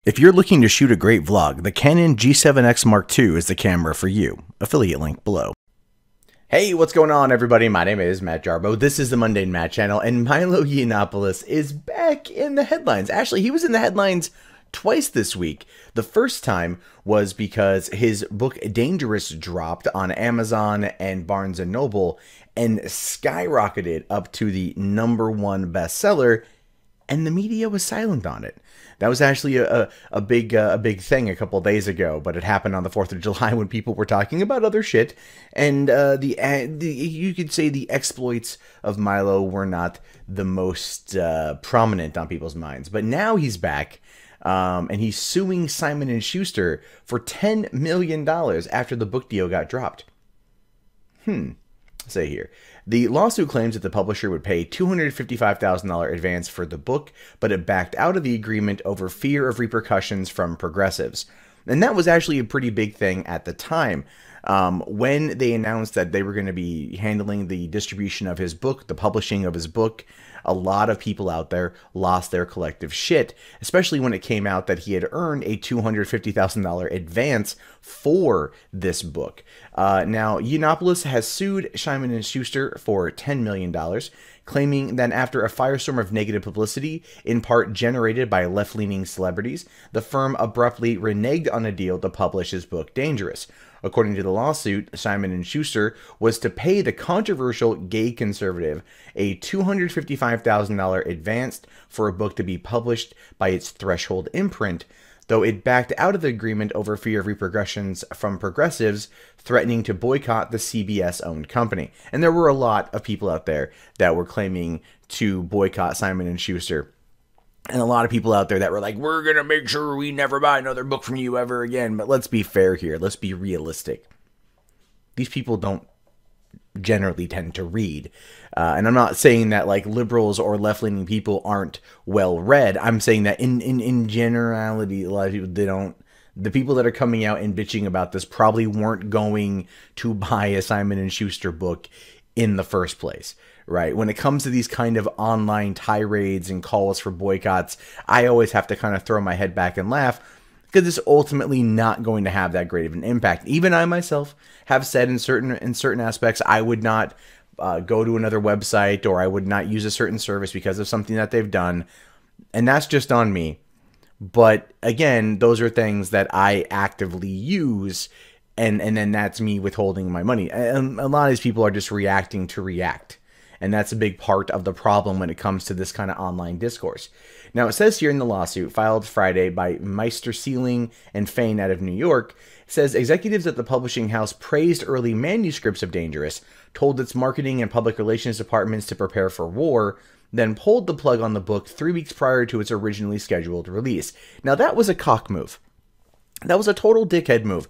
If you're looking to shoot a great vlog, the Canon G7X Mark II is the camera for you. Affiliate link below. Hey, what's going on, everybody? My name is Matt Jarbo. This is the Mundane Matt channel, and Milo Yiannopoulos is back in the headlines. Actually, he was in the headlines twice this week. The first time was because his book Dangerous dropped on Amazon and Barnes & Noble and skyrocketed up to the #1 bestseller, and the media was silent on it. That was actually a big thing a couple days ago, but it happened on the 4th of July when people were talking about other shit, and you could say the exploits of Milo were not the most prominent on people's minds. But now he's back, and he's suing Simon Schuster for $10 million after the book deal got dropped. Say here. The lawsuit claims that the publisher would pay $255,000 advance for the book, but it backed out of the agreement over fear of repercussions from progressives. And that was actually a pretty big thing at the time. When they announced that they were going to be handling the distribution of his book, the publishing of his book, a lot of people out there lost their collective shit, especially when it came out that he had earned a $250,000 advance for this book. Now, Yiannopoulos has sued Simon & Schuster for $10 million, claiming that after a firestorm of negative publicity, in part generated by left-leaning celebrities, the firm abruptly reneged on a deal to publish his book Dangerous. According to the lawsuit, Simon & Schuster was to pay the controversial gay conservative a $255,000 advance for a book to be published by its Threshold imprint, though it backed out of the agreement over fear of repercussions from progressives threatening to boycott the CBS-owned company. And there were a lot of people out there that were claiming to boycott Simon & Schuster. And a lot of people out there that were like, we're going to make sure we never buy another book from you ever again. But let's be fair here. Let's be realistic. These people don't generally tend to read. And I'm not saying that like liberals or left-leaning people aren't well-read. I'm saying that in generality, a lot of people, they don't. The people that are coming out and bitching about this probably weren't going to buy a Simon & Schuster book in the first place, right? When it comes to these kind of online tirades and calls for boycotts, I always have to kind of throw my head back and laugh, because it's ultimately not going to have that great of an impact. Even I myself have said in certain aspects, I would not go to another website, or I would not use a certain service because of something that they've done, and that's just on me. But again, those are things that I actively use, and then that's me withholding my money. And a lot of these people are just reacting to react. And that's a big part of the problem when it comes to this kind of online discourse. Now, it says here in the lawsuit, filed Friday by Meister Sealing and Fain out of New York, it says executives at the publishing house praised early manuscripts of Dangerous, told its marketing and public relations departments to prepare for war, then pulled the plug on the book 3 weeks prior to its originally scheduled release. Now, that was a cock move. That was a total dickhead move.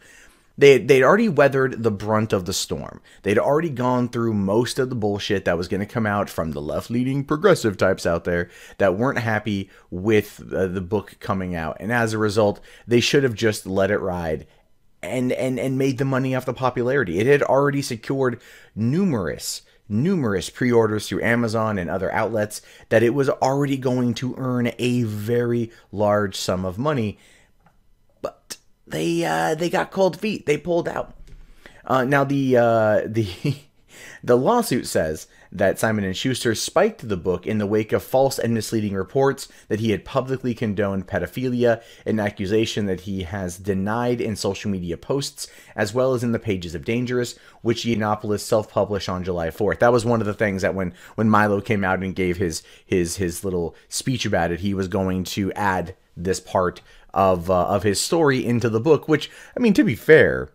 They'd already weathered the brunt of the storm. They'd already gone through most of the bullshit that was going to come out from the left-leaning progressive types out there that weren't happy with the book coming out. And as a result, they should have just let it ride and made the money off the popularity. It had already secured numerous pre-orders through Amazon and other outlets that it was already going to earn a very large sum of money. But they got cold feet. They pulled out. Now the lawsuit says that Simon & Schuster spiked the book in the wake of false and misleading reports that he had publicly condoned pedophilia, an accusation that he has denied in social media posts, as well as in the pages of Dangerous, which Yiannopoulos self-published on July 4th. That was one of the things that when Milo came out and gave his little speech about it, he was going to add this part of his story into the book, which, I mean, to be fair,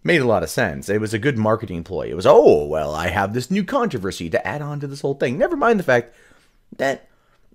made a lot of sense. It was a good marketing ploy. It was, oh, well, I have this new controversy to add on to this whole thing. Never mind the fact that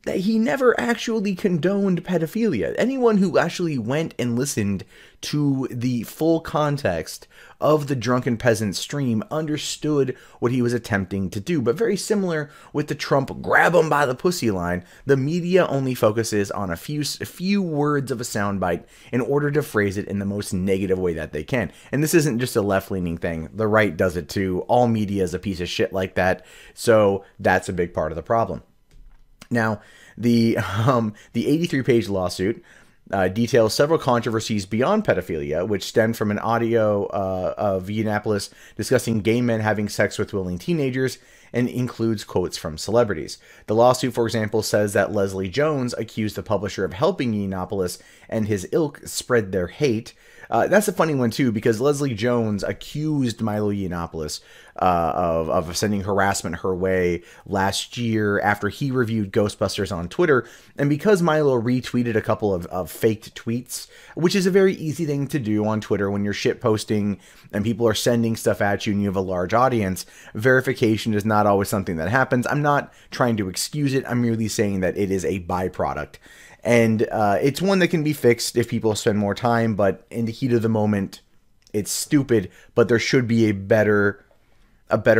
he never actually condoned pedophilia. Anyone who actually went and listened to the full context of the Drunken Peasant stream understood what he was attempting to do. But very similar with the Trump grab him by the pussy line, the media only focuses on a few words of a soundbite in order to phrase it in the most negative way that they can. And this isn't just a left-leaning thing. The right does it too. All media is a piece of shit like that. So that's a big part of the problem. Now, the 83-page lawsuit details several controversies beyond pedophilia, which stemmed from an audio of Yiannopoulos discussing gay men having sex with willing teenagers, and includes quotes from celebrities. The lawsuit, for example, says that Leslie Jones accused the publisher of helping Yiannopoulos and his ilk spread their hate. That's a funny one, too, because Leslie Jones accused Milo Yiannopoulos of sending harassment her way last year after he reviewed Ghostbusters on Twitter. And because Milo retweeted a couple of faked tweets, which is a very easy thing to do on Twitter when you're shitposting and people are sending stuff at you and you have a large audience, verification is not always something that happens. I'm not trying to excuse it. I'm merely saying that it is a byproduct. And it's one that can be fixed if people spend more time, but in the heat of the moment, it's stupid, but there should be a better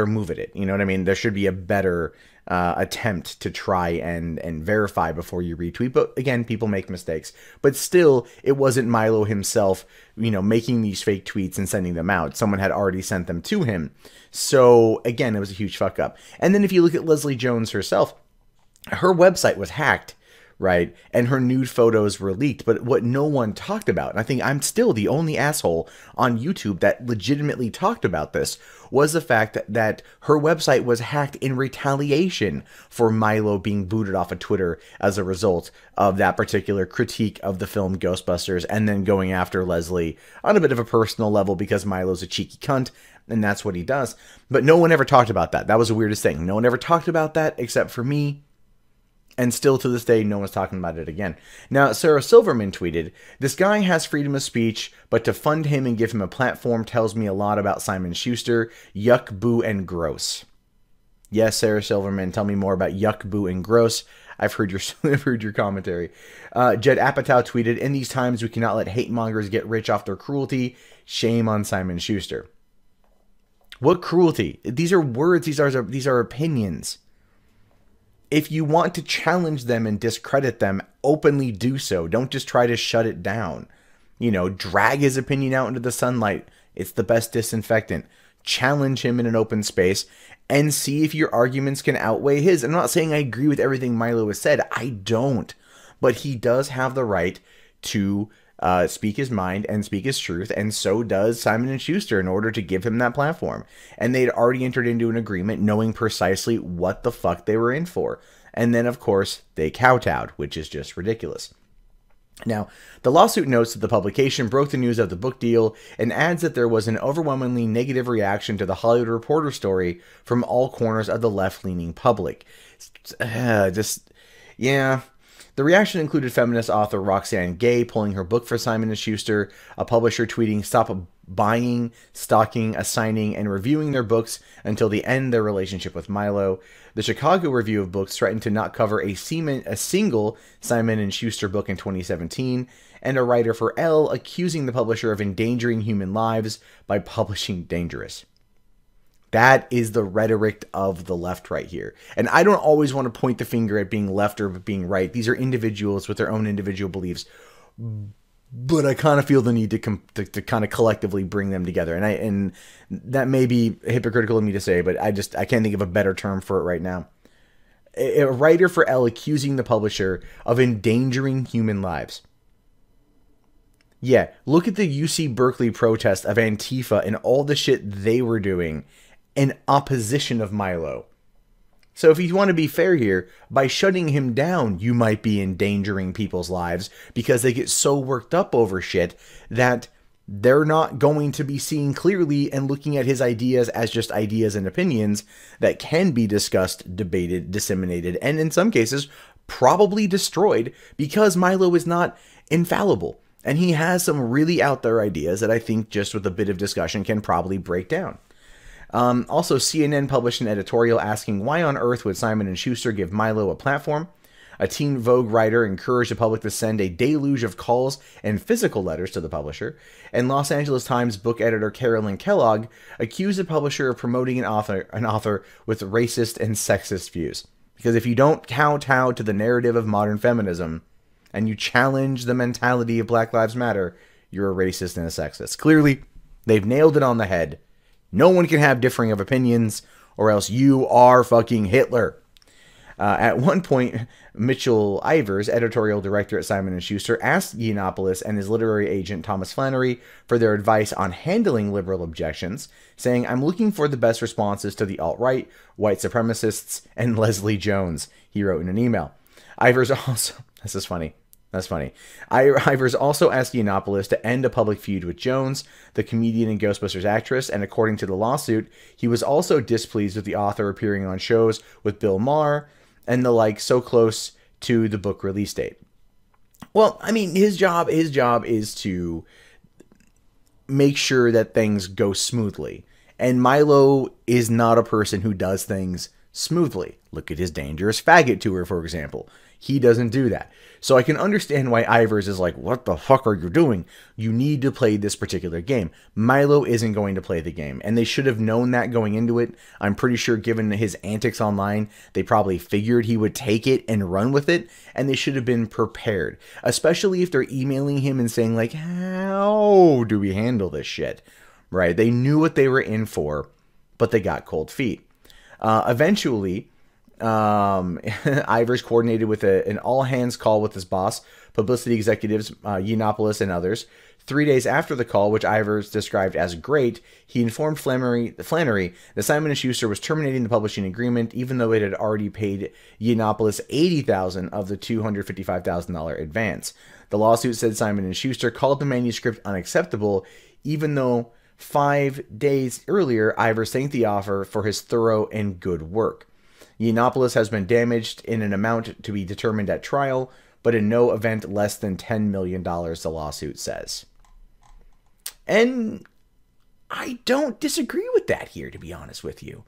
move at it. You know what I mean? There should be a better attempt to try and verify before you retweet. But again, people make mistakes. But still, it wasn't Milo himself, making these fake tweets and sending them out. Someone had already sent them to him. So again, it was a huge fuck up. And then if you look at Leslie Jones herself, her website was hacked. Right? And her nude photos were leaked. But what no one talked about, and I think I'm still the only asshole on YouTube that legitimately talked about this, was the fact that her website was hacked in retaliation for Milo being booted off of Twitter as a result of that particular critique of the film Ghostbusters, and then going after Leslie on a bit of a personal level because Milo's a cheeky cunt, and that's what he does. But no one ever talked about that. That was the weirdest thing. No one ever talked about that except for me. And still to this day, no one's talking about it again. Now, Sarah Silverman tweeted, "This guy has freedom of speech, but to fund him and give him a platform tells me a lot about Simon Schuster. Yuck, boo, and gross." Yes, Sarah Silverman, tell me more about yuck, boo, and gross. I've heard your commentary. Jed Apatow tweeted, "In these times, we cannot let hate mongers get rich off their cruelty. Shame on Simon Schuster." What cruelty? These are words. These are opinions. If you want to challenge them and discredit them, openly do so. Don't just try to shut it down. Drag his opinion out into the sunlight. It's the best disinfectant. Challenge him in an open space and see if your arguments can outweigh his. I'm not saying I agree with everything Milo has said. I don't. But he does have the right to speak his mind and speak his truth, and so does Simon & Schuster in order to give him that platform. And they'd already entered into an agreement knowing precisely what the fuck they were in for. And then, of course, they kowtowed, which is just ridiculous. Now, the lawsuit notes that the publication broke the news of the book deal and adds that there was an overwhelmingly negative reaction to the Hollywood Reporter story from all corners of the left-leaning public. Yeah. The reaction included feminist author Roxane Gay pulling her book for Simon & Schuster, a publisher tweeting, "Stop buying, stocking, assigning, and reviewing their books until they end their relationship with Milo." The Chicago Review of Books threatened to not cover a single Simon & Schuster book in 2017, and a writer for Elle accusing the publisher of endangering human lives by publishing dangerous. That is the rhetoric of the left right here. And I don't always want to point the finger at being left or being right. These are individuals with their own individual beliefs. But I kind of feel the need to kind of collectively bring them together. And that may be hypocritical of me to say, but I can't think of a better term for it right now. A writer for Elle accusing the publisher of endangering human lives. Yeah, look at the UC Berkeley protest of Antifa and all the shit they were doing in opposition of Milo. So if you want to be fair here, by shutting him down, you might be endangering people's lives because they get so worked up over shit that they're not going to be seeing clearly and looking at his ideas as just ideas and opinions that can be discussed, debated, disseminated, and in some cases, probably destroyed because Milo is not infallible. And he has some really out there ideas that I think just with a bit of discussion can probably break down. Also, CNN published an editorial asking why on earth would Simon & Schuster give Milo a platform. A Teen Vogue writer encouraged the public to send a deluge of calls and physical letters to the publisher. And Los Angeles Times book editor Carolyn Kellogg accused the publisher of promoting an author with racist and sexist views. Because if you don't kowtow to the narrative of modern feminism, and you challenge the mentality of Black Lives Matter, you're a racist and a sexist. Clearly, they've nailed it on the head. No one can have differing of opinions, or else you are fucking Hitler. At one point, Mitchell Ivers, editorial director at Simon & Schuster, asked Yiannopoulos and his literary agent Thomas Flannery for their advice on handling liberal objections, saying, "I'm looking for the best responses to the alt-right, white supremacists, and Leslie Jones," he wrote in an email. Ivers also... This is funny. That's funny. Ivers also asked Yiannopoulos to end a public feud with Jones, the comedian and Ghostbusters actress, and according to the lawsuit, he was also displeased with the author appearing on shows with Bill Maher and the like so close to the book release date. Well, I mean, his job is to make sure that things go smoothly. And Milo is not a person who does things smoothly. Look at his Dangerous Faggot tour, for example. He doesn't do that. So I can understand why Ivers is like, what the fuck are you doing? You need to play this particular game. Milo isn't going to play the game, and they should have known that going into it. I'm pretty sure given his antics online, they probably figured he would take it and run with it, and they should have been prepared. Especially if they're emailing him and saying like, how do we handle this shit? Right? They knew what they were in for, but they got cold feet. Eventually... Ivers coordinated with an all-hands call with his boss, publicity executives, Yiannopoulos and others. 3 days after the call, which Ivers described as great, he informed Flannery that Simon & Schuster was terminating the publishing agreement, even though it had already paid Yiannopoulos $80,000 of the $255,000 advance. The lawsuit said Simon & Schuster called the manuscript unacceptable, even though 5 days earlier, Ivers thanked the author for his thorough and good work. Yiannopoulos has been damaged in an amount to be determined at trial, but in no event less than $10 million, the lawsuit says. And I don't disagree with that here, to be honest with you.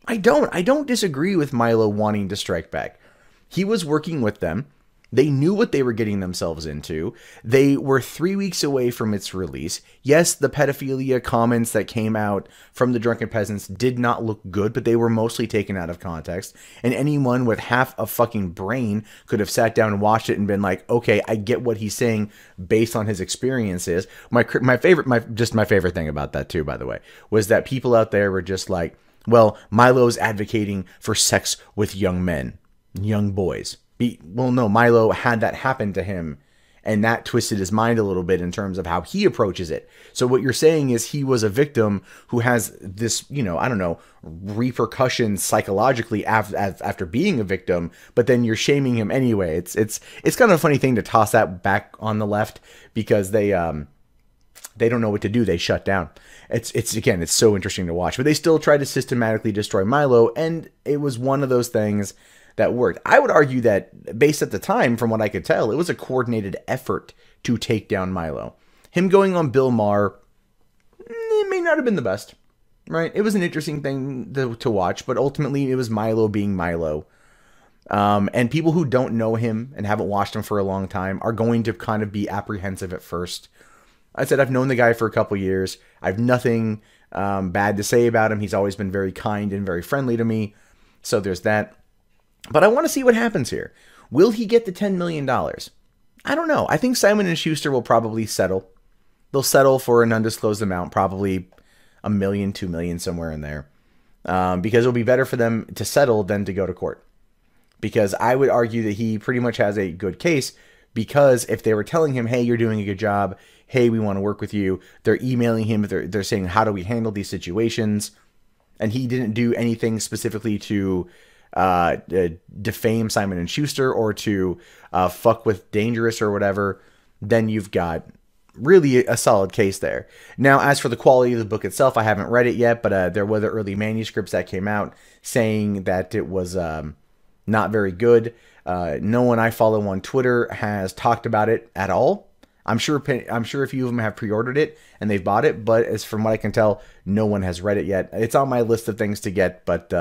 I don't disagree with Milo wanting to strike back. He was working with them. They knew what they were getting themselves into. They were 3 weeks away from its release. Yes, the pedophilia comments that came out from the Drunken Peasants did not look good, but they were mostly taken out of context. And anyone with half a fucking brain could have sat down and watched it and been like, okay, I get what he's saying based on his experiences. My favorite thing about that too, by the way, was that people out there were just like, well, Milo's advocating for sex with young men, young boys. Well, no, Milo had that happen to him, and that twisted his mind a little bit in terms of how he approaches it. So what you're saying is he was a victim who has this, I don't know, repercussions psychologically after being a victim, but then you're shaming him anyway. It's kind of a funny thing to toss that back on the left because they don't know what to do. They shut down. It's so interesting to watch, but they still try to systematically destroy Milo, and it was one of those things that worked. I would argue that, based at the time, from what I could tell, it was a coordinated effort to take down Milo. Him going on Bill Maher, it may not have been the best, right? It was an interesting thing to watch, but ultimately it was Milo being Milo. And people who don't know him and haven't watched him for a long time are going to kind of be apprehensive at first. I said I've known the guy for a couple years. I have nothing bad to say about him. He's always been very kind and very friendly to me. So there's that. But I want to see what happens here. Will he get the $10 million? I don't know. I think Simon & Schuster will probably settle. They'll settle for an undisclosed amount, probably $1 million, $2 million, somewhere in there. Because it'll be better for them to settle than to go to court. Because I would argue that he pretty much has a good case. Because if they were telling him, hey, you're doing a good job. Hey, we want to work with you. They're emailing him. They're saying, how do we handle these situations? And he didn't do anything specifically to defame Simon & Schuster or to fuck with Dangerous or whatever, then you've got really a solid case there. Now, as for the quality of the book itself, I haven't read it yet, but there were the early manuscripts that came out saying that it was not very good. No one I follow on Twitter has talked about it at all. I'm sure a few of them have pre-ordered it and they've bought it, but as from what I can tell, no one has read it yet. It's on my list of things to get, but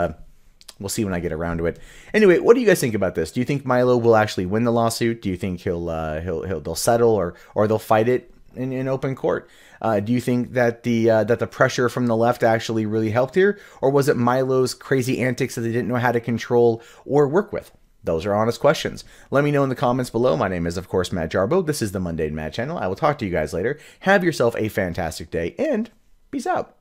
we'll see when I get around to it. Anyway, what do you guys think about this? Do you think Milo will actually win the lawsuit? Do you think they'll settle or they'll fight it in open court? Do you think that the pressure from the left actually really helped here, or was it Milo's crazy antics that they didn't know how to control or work with? Those are honest questions. Let me know in the comments below. My name is, of course, Matt Jarbo. This is the Mundane Matt channel. I will talk to you guys later. Have yourself a fantastic day, and peace out.